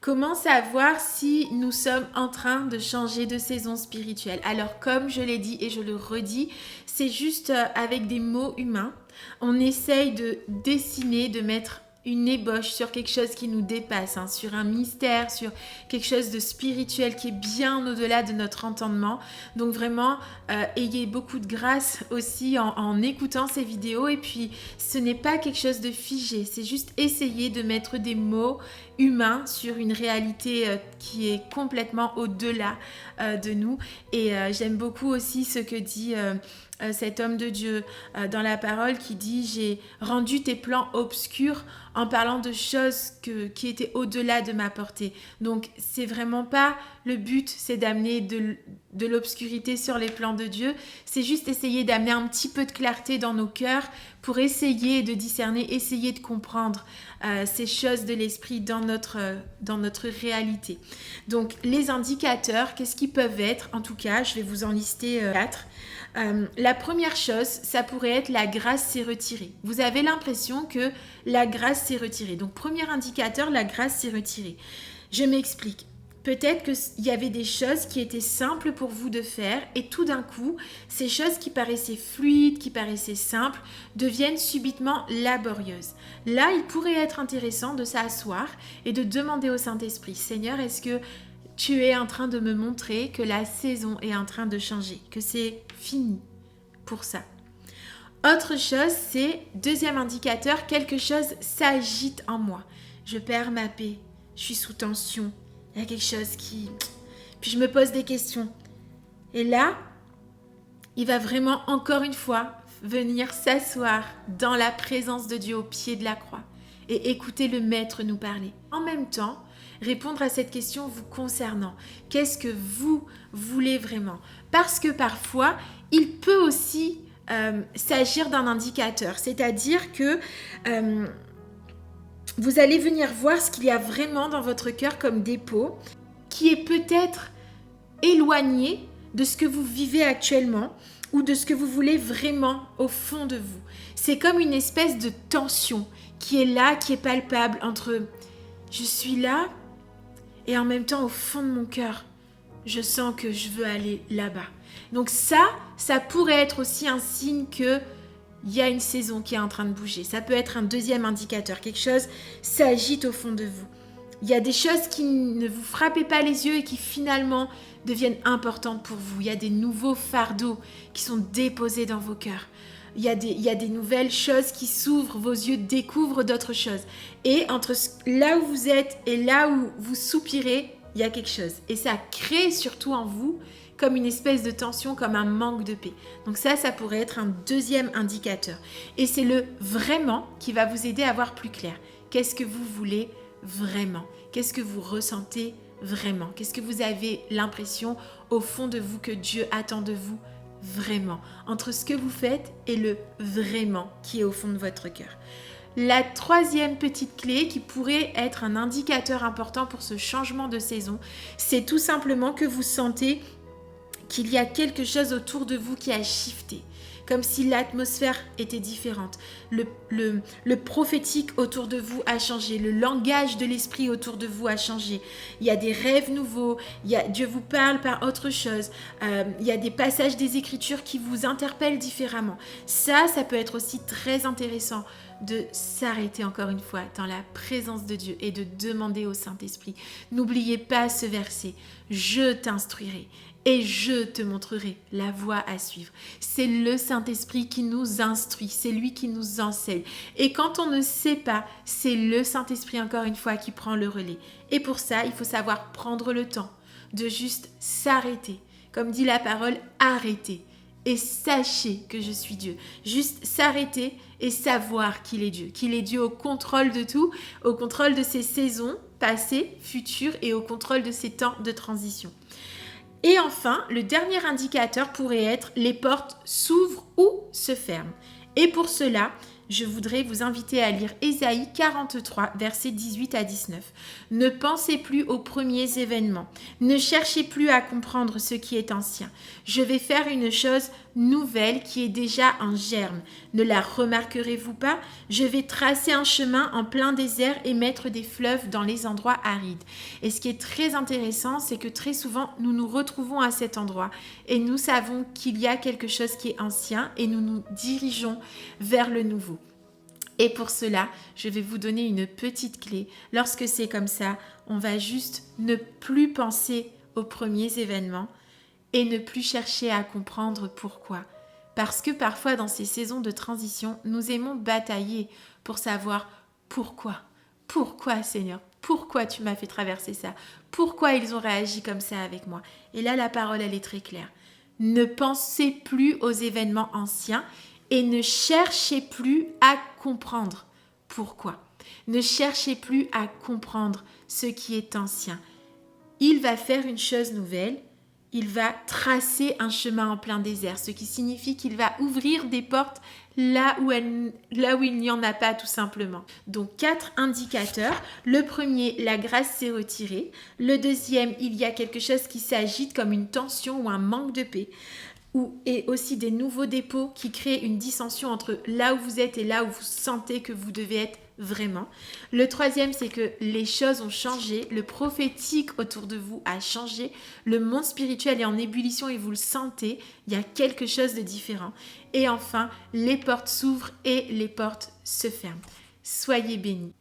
Comment savoir si nous sommes en train de changer de saison spirituelle? Alors, comme je l'ai dit et je le redis, c'est juste avec des mots humains. On essaye de dessiner, de mettre une ébauche sur quelque chose qui nous dépasse, hein, sur un mystère, sur quelque chose de spirituel qui est bien au-delà de notre entendement. Donc vraiment, ayez beaucoup de grâce aussi en écoutant ces vidéos. Et puis, ce n'est pas quelque chose de figé, c'est juste essayer de mettre des mots humain sur une réalité qui est complètement au-delà de nous. Et j'aime beaucoup aussi ce que dit cet homme de Dieu dans la parole qui dit « J'ai rendu tes plans obscurs en parlant de choses qui étaient au-delà de ma portée. » Donc, c'est vraiment pas le but, c'est d'amener de l'obscurité sur les plans de Dieu. C'est juste essayer d'amener un petit peu de clarté dans nos cœurs pour essayer de discerner, essayer de comprendre ces choses de l'esprit dans notre réalité. Donc, les indicateurs, qu'est-ce qu'ils peuvent être? En tout cas, je vais vous en lister 4. La première chose, ça pourrait être la grâce s'est retirée. Vous avez l'impression que la grâce s'est retirée. Donc, premier indicateur, la grâce s'est retirée. Je m'explique. Peut-être qu'il y avait des choses qui étaient simples pour vous de faire et tout d'un coup, ces choses qui paraissaient fluides, qui paraissaient simples, deviennent subitement laborieuses. Là, il pourrait être intéressant de s'asseoir et de demander au Saint-Esprit, Seigneur, est-ce que tu es en train de me montrer que la saison est en train de changer, que c'est fini pour ça. Autre chose, c'est, deuxième indicateur, quelque chose s'agite en moi. Je perds ma paix, je suis sous tension. Il y a quelque chose qui... Puis je me pose des questions. Et là, il va vraiment, encore une fois, venir s'asseoir dans la présence de Dieu au pied de la croix et écouter le Maître nous parler. En même temps, répondre à cette question vous concernant. Qu'est-ce que vous voulez vraiment? Parce que parfois, il peut aussi s'agir d'un indicateur. C'est-à-dire que... vous allez venir voir ce qu'il y a vraiment dans votre cœur comme dépôt, qui est peut-être éloigné de ce que vous vivez actuellement ou de ce que vous voulez vraiment au fond de vous. C'est comme une espèce de tension qui est là, qui est palpable entre je suis là et en même temps au fond de mon cœur, je sens que je veux aller là-bas. Donc ça pourrait être aussi un signe que il y a une saison qui est en train de bouger. Ça peut être un deuxième indicateur. Quelque chose s'agite au fond de vous. Il y a des choses qui ne vous frappaient pas les yeux et qui finalement deviennent importantes pour vous. Il y a des nouveaux fardeaux qui sont déposés dans vos cœurs. Il y a des nouvelles choses qui s'ouvrent, vos yeux découvrent d'autres choses. Et entre là où vous êtes et là où vous soupirez, il y a quelque chose. Et ça crée surtout en vous comme une espèce de tension, comme un manque de paix. Donc ça pourrait être un deuxième indicateur. Et c'est le vraiment qui va vous aider à voir plus clair. Qu'est-ce que vous voulez vraiment? Qu'est-ce que vous ressentez vraiment? Qu'est-ce que vous avez l'impression au fond de vous que Dieu attend de vous vraiment? Entre ce que vous faites et le vraiment qui est au fond de votre cœur. La troisième petite clé qui pourrait être un indicateur important pour ce changement de saison, c'est tout simplement que vous sentez qu'il y a quelque chose autour de vous qui a shifté, comme si l'atmosphère était différente. Le prophétique autour de vous a changé, le langage de l'esprit autour de vous a changé. Il y a des rêves nouveaux, Dieu vous parle par autre chose, il y a des passages des Écritures qui vous interpellent différemment. Ça peut être aussi très intéressant de s'arrêter encore une fois dans la présence de Dieu et de demander au Saint-Esprit. N'oubliez pas ce verset, je t'instruirai. Et je te montrerai la voie à suivre. C'est le Saint-Esprit qui nous instruit, c'est lui qui nous enseigne. Et quand on ne sait pas, c'est le Saint-Esprit encore une fois qui prend le relais. Et pour ça, il faut savoir prendre le temps de juste s'arrêter. Comme dit la parole, arrêtez et sachez que je suis Dieu. Juste s'arrêter et savoir qu'il est Dieu au contrôle de tout, au contrôle de ses saisons passées, futures et au contrôle de ses temps de transition. Et enfin, le dernier indicateur pourrait être les portes s'ouvrent ou se ferment. Et pour cela, je voudrais vous inviter à lire Ésaïe 43, versets 18 à 19. Ne pensez plus aux premiers événements. Ne cherchez plus à comprendre ce qui est ancien. Je vais faire une chose nouvelle qui est déjà en germe. Ne la remarquerez-vous pas? Je vais tracer un chemin en plein désert et mettre des fleuves dans les endroits arides. Et ce qui est très intéressant, c'est que très souvent, nous nous retrouvons à cet endroit et nous savons qu'il y a quelque chose qui est ancien et nous nous dirigeons vers le nouveau. Et pour cela, je vais vous donner une petite clé. Lorsque c'est comme ça, on va juste ne plus penser aux premiers événements et ne plus chercher à comprendre pourquoi. Parce que parfois, dans ces saisons de transition, nous aimons batailler pour savoir pourquoi. Pourquoi, Seigneur? Pourquoi tu m'as fait traverser ça? Pourquoi ils ont réagi comme ça avec moi? Et là, la parole, elle est très claire. Ne pensez plus aux événements anciens et ne cherchez plus à comprendre pourquoi. Ne cherchez plus à comprendre ce qui est ancien. Il va faire une chose nouvelle. Il va tracer un chemin en plein désert, ce qui signifie qu'il va ouvrir des portes là où il n'y en a pas tout simplement. Donc 4 indicateurs. Le premier, la grâce s'est retirée. Le deuxième, il y a quelque chose qui s'agite comme une tension ou un manque de paix. Et aussi des nouveaux dépôts qui créent une dissension entre là où vous êtes et là où vous sentez que vous devez être vraiment. Le troisième, c'est que les choses ont changé, le prophétique autour de vous a changé, le monde spirituel est en ébullition et vous le sentez, il y a quelque chose de différent. Et enfin, les portes s'ouvrent et les portes se ferment. Soyez bénis.